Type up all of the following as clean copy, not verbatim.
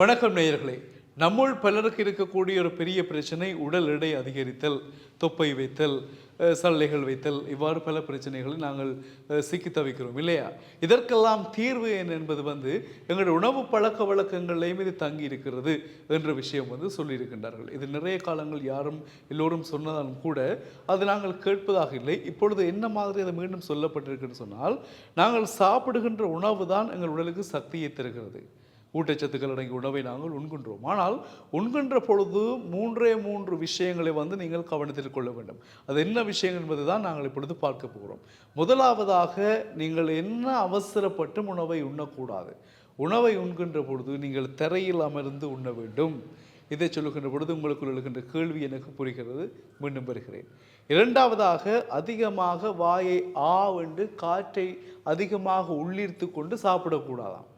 வணக்கம் நேயர்களே. நம்முள் பலருக்கு இருக்கக்கூடிய ஒரு பெரிய பிரச்சனை உடல் எடை அதிகரித்தல், தொப்பை வைத்தல், சல்லைகள் வைத்தல், இவ்வாறு பல பிரச்சனைகளை நாங்கள் சிக்கி தவிக்கிறோம் இல்லையா? இதற்கெல்லாம் தீர்வு என்ன என்பது எங்களுடைய உணவு பழக்க வழக்கங்களையும் இது தங்கி இருக்கிறது என்ற விஷயம் சொல்லியிருக்கின்றார்கள். இது நிறைய காலங்கள் யாரும் எல்லோரும் சொன்னதாலும் கூட அது நாங்கள் கேட்பதாக இல்லை. இப்பொழுது என்ன மாதிரி அது மீண்டும் சொல்லப்பட்டிருக்குன்னு சொன்னால், நாங்கள் சாப்பிடுகின்ற உணவு தான் எங்கள் உடலுக்கு சக்தியை தருகிறது. ஊட்டச்சத்துக்கள் அடங்கிய உணவை நாங்கள் உண்கின்றோம். ஆனால் உண்கின்ற பொழுது மூன்று விஷயங்களை நீங்கள் கவனத்தில் கொள்ள வேண்டும். அது என்ன விஷயம் என்பது தான் நாங்கள் இப்பொழுது பார்க்க போகிறோம். முதலாவதாக, நீங்கள் என்ன அவசரப்பட்டும் உணவை உண்ணக்கூடாது. உணவை உண்கின்ற பொழுது நீங்கள் தரையில் அமர்ந்து உண்ண வேண்டும். இதை சொல்லுகின்ற பொழுது உங்களுக்குள் எழுகின்ற கேள்வி எனக்கு புரிகிறது. மீண்டும் வருகிறேன். இரண்டாவதாக, அதிகமாக வாயை என்று காற்றை அதிகமாக உள்ளீர்த்து கொண்டு சாப்பிடக்கூடாதாம்.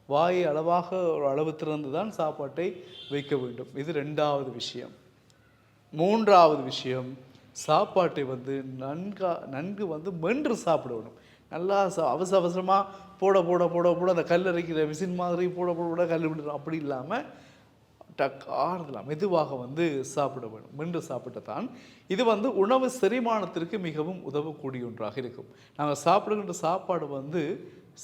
வாயை அளவாக ஒரு அளவு திறந்து தான் சாப்பாட்டை வைக்க வேண்டும். இது ரெண்டாவது விஷயம். மூன்றாவது விஷயம், சாப்பாட்டை நன்கு மென்று சாப்பிட வேண்டும். நல்லா அவசரமாக போட அந்த கல் அரைக்கிற மிஷின் மாதிரி போட கல் விடுறோம். அப்படி இல்லாமல் ஆறுதலாம் மெதுவாக சாப்பிட வேண்டும். மென்று சாப்பிட்டதான் இது உணவு செரிமானத்திற்கு மிகவும் உதவக்கூடிய ஒன்றாக இருக்கும். நாங்கள் சாப்பிடுகின்ற சாப்பாடு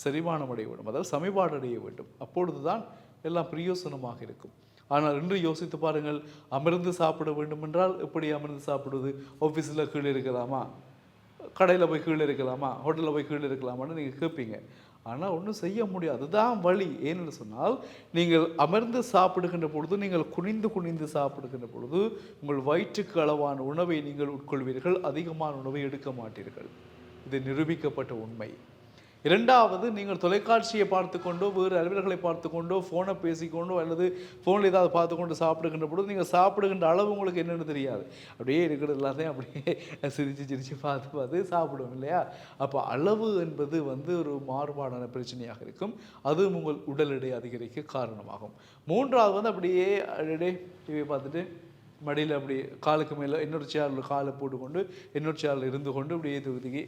செரிமானம் அடைய வேண்டும், அதாவது சமபாடு அடைய வேண்டும். அப்பொழுது தான் எல்லாம் பிரயோசனமாக இருக்கும். ஆனால் இன்று யோசித்து பாருங்கள், அமர்ந்து சாப்பிட வேண்டும் என்றால் எப்படி அமர்ந்து சாப்பிடுவது? ஆஃபீஸில் கீழே இருக்கலாமா, கடையில் போய் கீழே இருக்கலாமா, ஹோட்டலில் போய் கீழே இருக்கலாமான்னு நீங்கள் கேட்பீங்க. ஆனால் ஒன்றும் செய்ய முடியாது. அதுதான் வழி. ஏன்னு சொன்னால், நீங்கள் அமர்ந்து சாப்பிடுகின்ற பொழுது, நீங்கள் குனிந்து சாப்பிடுகின்ற பொழுது உங்கள் வயிற்றுக்கு அளவான உணவை நீங்கள் உட்கொள்வீர்கள், அதிகமான உணவை எடுக்க மாட்டீர்கள். இது நிரூபிக்கப்பட்ட உண்மை. இரண்டாவது, நீங்கள் தொலைக்காட்சியை பார்த்து கொண்டோ, வேறு அலுவலர்களை பார்த்து கொண்டோ, ஃபோனை பேசிக்கொண்டோ அல்லது ஃபோனில் ஏதாவது பார்த்து கொண்டு சாப்பிடுகின்ற பொழுது நீங்கள் சாப்பிடுகின்ற அளவு உங்களுக்கு என்னென்னு தெரியாது. அப்படியே இருக்கிறது எல்லாத்தையும் அப்படியே சிரித்து பார்த்து சாப்பிடுவோம் இல்லையா? அப்போ அளவு என்பது ஒரு மாறுபாடான பிரச்சனையாக இருக்கும். அதுவும் உங்கள் உடல் எடை அதிகரிக்க காரணமாகும். மூன்றாவது, அப்படியே டிவியை பார்த்துட்டு மடியில் அப்படி காலுக்கு மேலே இன்னொரு சேரில் காலை போட்டுக்கொண்டு இன்னொரு சேரில் இருந்து கொண்டு அப்படியே தூக்கி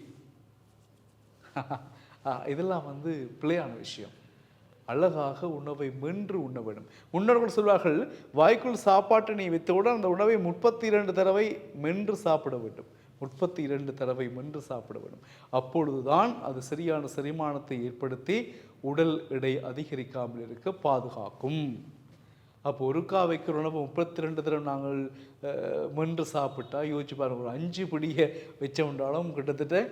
இதெல்லாம் பிழையான விஷயம். அழகாக உணவை மென்று உண்ண வேண்டும். முன்னோர்கள் சொல்வார்கள், வாய்க்குள் சாப்பாட்டை நீ வைத்தவுடன் அந்த உணவை 32 தடவை மென்று சாப்பிட வேண்டும். 32 தடவை மென்று சாப்பிட வேண்டும். அப்பொழுதுதான் அது சரியான செரிமானத்தை ஏற்படுத்தி உடல் எடை அதிகரிக்காமல் இருக்க பாதுகாக்கும். அப்போ ஒருக்கா வைக்கிற உணவு 32 தடவை நாங்கள் மென்று சாப்பிட்டா யோசிச்சு பாருங்கள், ஒரு 5 பிடியை வச்சோம்னாலும் கிட்டத்தட்ட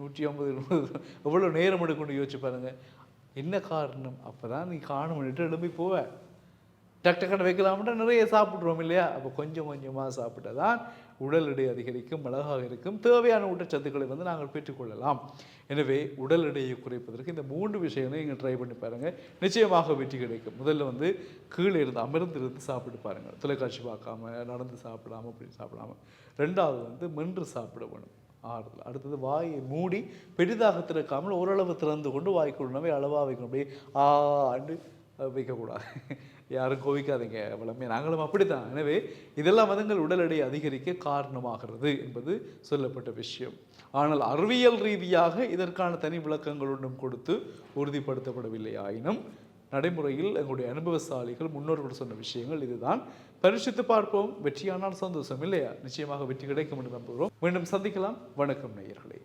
150 எவ்வளோ நேரம் எடுக்கணும் யோசிச்சு பாருங்கள். என்ன காரணம்? அப்போ தான் நீ காணும்னுட்டு எழுப்பி போவேன். டக்கு வைக்கலாம்னா நிறைய சாப்பிட்றோம் இல்லையா? அப்போ கொஞ்சமாக சாப்பிட்டா தான் உடல் எடை அதிகரிக்கும், அழகாக இருக்கும், தேவையான ஊட்டச்சத்துக்களை நாங்கள் பெற்றுக்கொள்ளலாம். எனவே உடல் எடையை குறைப்பதற்கு இந்த 3 விஷயங்களையும் நீங்கள் ட்ரை பண்ணி பாருங்கள். நிச்சயமாக வெற்றி கிடைக்கும். முதல்ல கீழே அமர்ந்து சாப்பிட்டு பாருங்கள். தொலைக்காட்சி பார்க்காம, நடந்து சாப்பிடாமல், அப்படி சாப்பிடாமல். ரெண்டாவது மென்று சாப்பிட வேணும், ஆறுதல். அடுத்தது, வாயை மூடி பெரிதாக திறக்காமல் ஓரளவு திறந்து கொண்டு வாய்க்குள் உணவை அளவாக வைக்கணும். அப்படியே ஆண்டு வைக்கக்கூடாது. யாரும் கோவிக்காதீங்க, வளமே நாங்களும் அப்படித்தான். எனவே இதெல்லாம் உடல் எடை அதிகரிக்க காரணமாகிறது என்பது சொல்லப்பட்ட விஷயம். ஆனால் அறிவியல் ரீதியாக இதற்கான தனி விளக்கங்கள் ஒன்றும் கொடுத்து உறுதிப்படுத்தப்படவில்லை. ஆயினும் நடைமுறையில் எங்களுடைய அனுபவசாலிகள் முன்னோர்கள் சொன்ன விஷயங்கள் இதுதான். பரிசித்து பார்ப்போம். வெற்றியானால் சந்தோஷம் இல்லையா? நிச்சயமாக வெற்றி கிடைக்கும் என்று நம்புகிறோம். மீண்டும் சந்திக்கலாம். வணக்கம் நேயர்களே.